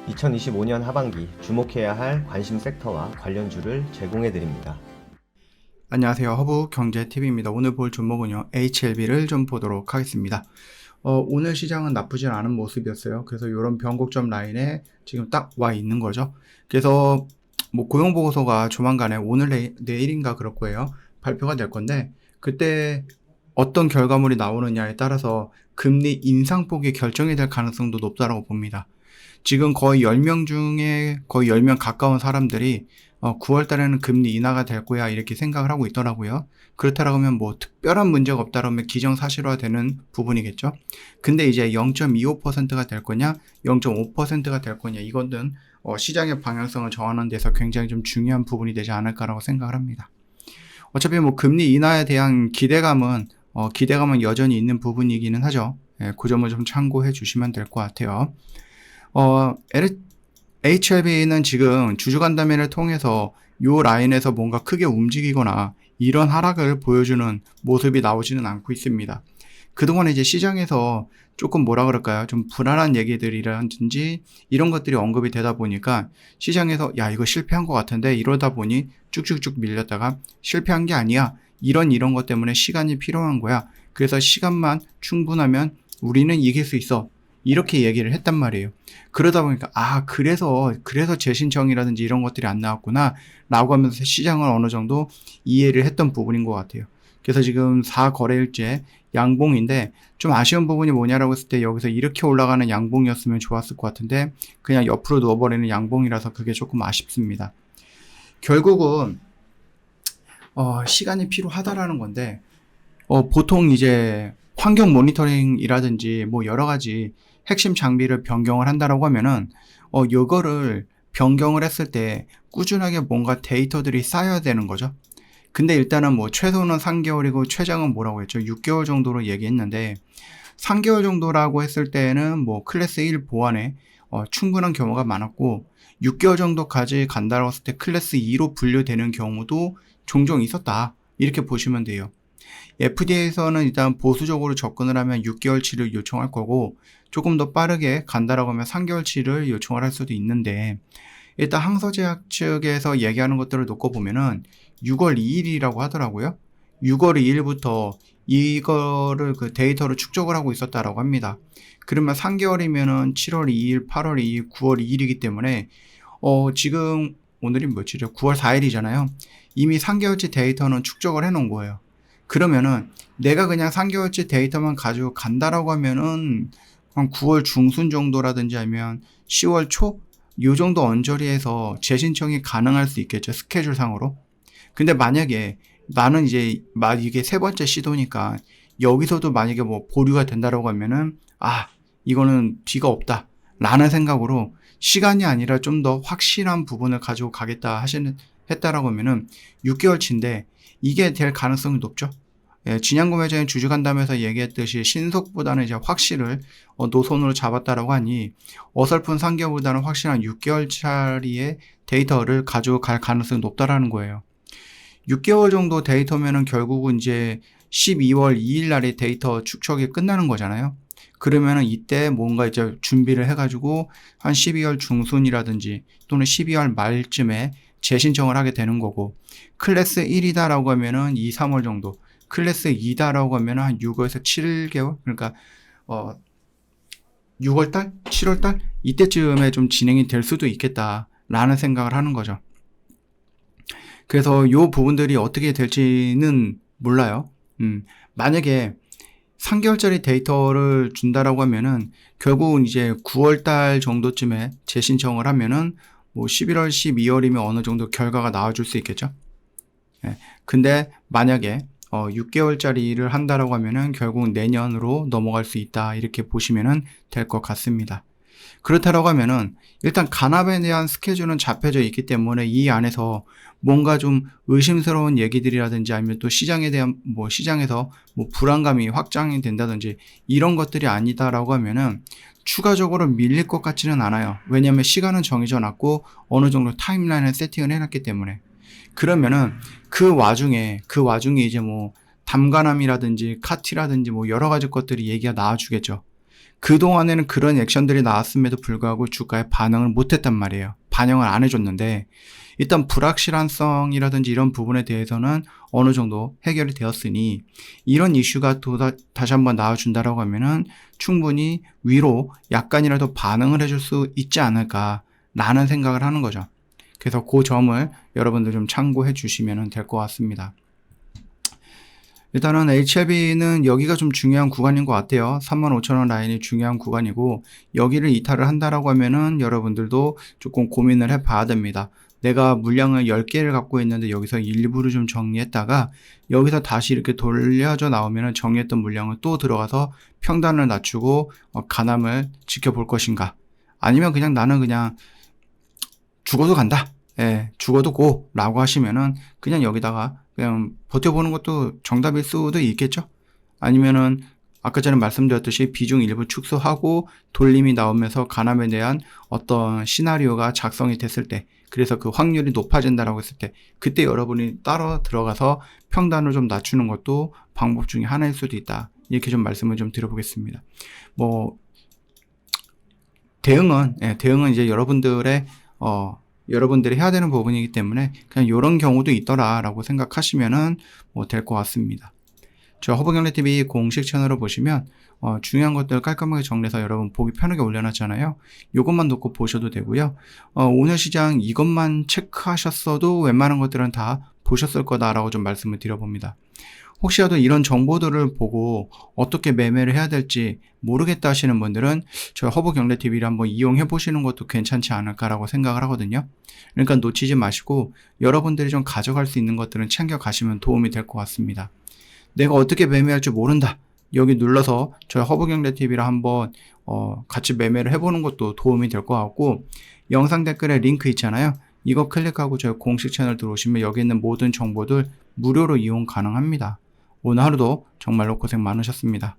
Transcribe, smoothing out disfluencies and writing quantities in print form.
2025년 하반기 주목해야 할 관심 섹터와 관련주를 제공해 드립니다. 안녕하세요. 허브 경제TV입니다. 오늘 볼 종목은요, HLB를 좀 보도록 하겠습니다. 오늘 시장은 나쁘진 않은 모습이었어요. 그래서 이런 변곡점 라인에 지금 딱 와 있는 거죠. 그래서 뭐 고용보고서가 조만간에 오늘 내일인가 그럴 거예요. 발표가 될 건데, 그때 어떤 결과물이 나오느냐에 따라서 금리 인상폭이 결정이 될 가능성도 높다고 봅니다. 지금 거의 10명 중에 거의 10명 가까운 사람들이 9월 달에는 금리 인하가 될 거야 이렇게 생각을 하고 있더라고요. 그렇다고 하면 뭐 특별한 문제가 없다라면 기정사실화되는 부분이겠죠. 근데 이제 0.25%가 될 거냐, 0.5%가 될 거냐, 이거는 시장의 방향성을 정하는 데서 굉장히 좀 중요한 부분이 되지 않을까라고 생각을 합니다. 어차피 뭐 금리 인하에 대한 기대감은 여전히 있는 부분이기는 하죠. 예, 그 점을 좀 참고해 주시면 될 것 같아요. HLB는 지금 주주간담회를 통해서 요 라인에서 뭔가 크게 움직이거나 이런 하락을 보여주는 모습이 나오지는 않고 있습니다. 그동안 이제 시장에서 조금 뭐라 그럴까요? 좀 불안한 얘기들이라든지 이런 것들이 언급이 되다 보니까 시장에서 야, 이거 실패한 것 같은데 이러다 보니 쭉쭉쭉 밀렸다가 실패한 게 아니야. 이런 것 때문에 시간이 필요한 거야. 그래서 시간만 충분하면 우리는 이길 수 있어. 이렇게 얘기를 했단 말이에요. 그러다 보니까 그래서 재신청이라든지 이런 것들이 안 나왔구나 라고 하면서 시장을 어느 정도 이해를 했던 부분인 것 같아요. 그래서 지금 4거래일째 양봉인데 좀 아쉬운 부분이 뭐냐라고 했을 때 여기서 이렇게 올라가는 양봉이었으면 좋았을 것 같은데 그냥 옆으로 누워버리는 양봉이라서 그게 조금 아쉽습니다. 결국은 시간이 필요하다라는 건데 보통 이제 환경 모니터링이라든지 뭐 여러 가지 핵심 장비를 변경을 한다라고 하면은 요거를 변경을 했을 때 꾸준하게 뭔가 데이터들이 쌓여야 되는 거죠. 근데 일단은 뭐 최소는 3개월이고 최장은 뭐라고 했죠? 6개월 정도로 얘기했는데 3개월 정도라고 했을 때는 뭐 클래스 1 보안에 충분한 경우가 많았고 6개월 정도까지 간다고 했을 때 클래스 2로 분류되는 경우도 종종 있었다. 이렇게 보시면 돼요. FDA에서는 일단 보수적으로 접근을 하면 6개월치를 요청할 거고 조금 더 빠르게 간다라고 하면 3개월치를 요청을 할 수도 있는데 일단 항서제약 측에서 얘기하는 것들을 놓고 보면은 6월 2일이라고 하더라고요. 6월 2일부터 이거를 그 데이터를 축적을 하고 있었다라고 합니다. 그러면 3개월이면은 7월 2일, 8월 2일, 9월 2일이기 때문에 지금 오늘이 며칠이죠? 9월 4일이잖아요. 이미 3개월치 데이터는 축적을 해 놓은 거예요. 그러면은 내가 그냥 3개월치 데이터만 가지고 간다라고 하면은 한 9월 중순 정도라든지 아니면 10월 초? 요 정도 언저리에서 재신청이 가능할 수 있겠죠. 스케줄 상으로. 근데 만약에 나는 이제 이게 세 번째 시도니까 여기서도 만약에 뭐 보류가 된다라고 하면은 이거는 뒤가 없다 라는 생각으로 시간이 아니라 좀 더 확실한 부분을 가지고 가겠다 했다라고 하면은 6개월치인데 이게 될 가능성이 높죠. 예, 진양구매자인 주주간담회에서 얘기했듯이 신속보다는 이제 확실을 노선으로 잡았다라고 하니 어설픈 3개월보다는 확실한 6개월짜리의 데이터를 가지고 갈 가능성이 높다라는 거예요. 6개월 정도 데이터면은 결국은 이제 12월 2일 날에 데이터 축적이 끝나는 거잖아요. 그러면은 이때 뭔가 이제 준비를 해가지고 한 12월 중순이라든지 또는 12월 말쯤에 재신청을 하게 되는 거고 클래스 1이다라고 하면은 2, 3월 정도 클래스 2다라고 하면은 한 6월에서 7개월 그러니까 6월달? 7월달? 이때쯤에 좀 진행이 될 수도 있겠다라는 생각을 하는 거죠. 그래서 요 부분들이 어떻게 될지는 몰라요. 만약에 3개월짜리 데이터를 준다라고 하면은 결국은 이제 9월달 정도쯤에 재신청을 하면은 뭐 11월, 12월이면 어느 정도 결과가 나와줄 수 있겠죠. 예. 근데 만약에 6개월짜리를 한다라고 하면은 결국 내년으로 넘어갈 수 있다 이렇게 보시면은 될 것 같습니다. 그렇다라고 하면은 일단 간압에 대한 스케줄은 잡혀져 있기 때문에 이 안에서 뭔가 좀 의심스러운 얘기들이라든지 아니면 또 시장에서 뭐 불안감이 확장이 된다든지 이런 것들이 아니다라고 하면은 추가적으로 밀릴 것 같지는 않아요. 왜냐하면 시간은 정해져 놨고 어느 정도 타임라인을 세팅을 해놨기 때문에 그러면은 그 와중에 이제 뭐 담가남이라든지 카티라든지 뭐 여러 가지 것들이 얘기가 나와주겠죠. 그동안에는 그런 액션들이 나왔음에도 불구하고 주가에 반응을 못했단 말이에요. 반영을 안 해줬는데 일단 불확실성이라든지 이런 부분에 대해서는 어느 정도 해결이 되었으니 이런 이슈가 다시 한번 나와준다라고 하면은 충분히 위로 약간이라도 반응을 해줄 수 있지 않을까라는 생각을 하는 거죠. 그래서 그 점을 여러분들 좀 참고해 주시면 될 것 같습니다. 일단은 HLB는 여기가 좀 중요한 구간인 것 같아요. 35,000원 라인이 중요한 구간이고 여기를 이탈을 한다라고 하면은 여러분들도 조금 고민을 해 봐야 됩니다. 내가 물량을 10개를 갖고 있는데 여기서 일부를 좀 정리했다가 여기서 다시 이렇게 돌려져 나오면은 정리했던 물량을 또 들어가서 평단을 낮추고 가남을 지켜볼 것인가, 아니면 그냥 나는 그냥 죽어도 간다, 예, 죽어도 고 라고 하시면은 그냥 여기다가 그냥 버텨보는 것도 정답일 수도 있겠죠. 아니면은 아까 전에 말씀드렸듯이 비중 일부 축소하고 돌림이 나오면서 가남에 대한 어떤 시나리오가 작성이 됐을 때, 그래서 그 확률이 높아진다라고 했을 때 그때 여러분이 따로 들어가서 평단을 좀 낮추는 것도 방법 중에 하나일 수도 있다, 이렇게 좀 말씀을 좀 드려보겠습니다. 뭐 대응은 이제 여러분들이 해야 되는 부분이기 때문에 그냥 이런 경우도 있더라라고 생각하시면은 뭐 될 것 같습니다. 저 허브경제TV 공식 채널을 보시면 중요한 것들 깔끔하게 정리해서 여러분 보기 편하게 올려놨잖아요. 이것만 놓고 보셔도 되고요. 오늘 시장 이것만 체크하셨어도 웬만한 것들은 다 보셨을 거다라고 좀 말씀을 드려봅니다. 혹시라도 이런 정보들을 보고 어떻게 매매를 해야 될지 모르겠다 하시는 분들은 저희 허브경제TV를 한번 이용해 보시는 것도 괜찮지 않을까라고 생각을 하거든요. 그러니까 놓치지 마시고 여러분들이 좀 가져갈 수 있는 것들은 챙겨 가시면 도움이 될 것 같습니다. 내가 어떻게 매매할지 모른다, 여기 눌러서 저희 허브경제TV를 한번 같이 매매를 해보는 것도 도움이 될 것 같고, 영상 댓글에 링크 있잖아요. 이거 클릭하고 저희 공식 채널 들어오시면 여기 있는 모든 정보들 무료로 이용 가능합니다. 오늘 하루도 정말로 고생 많으셨습니다.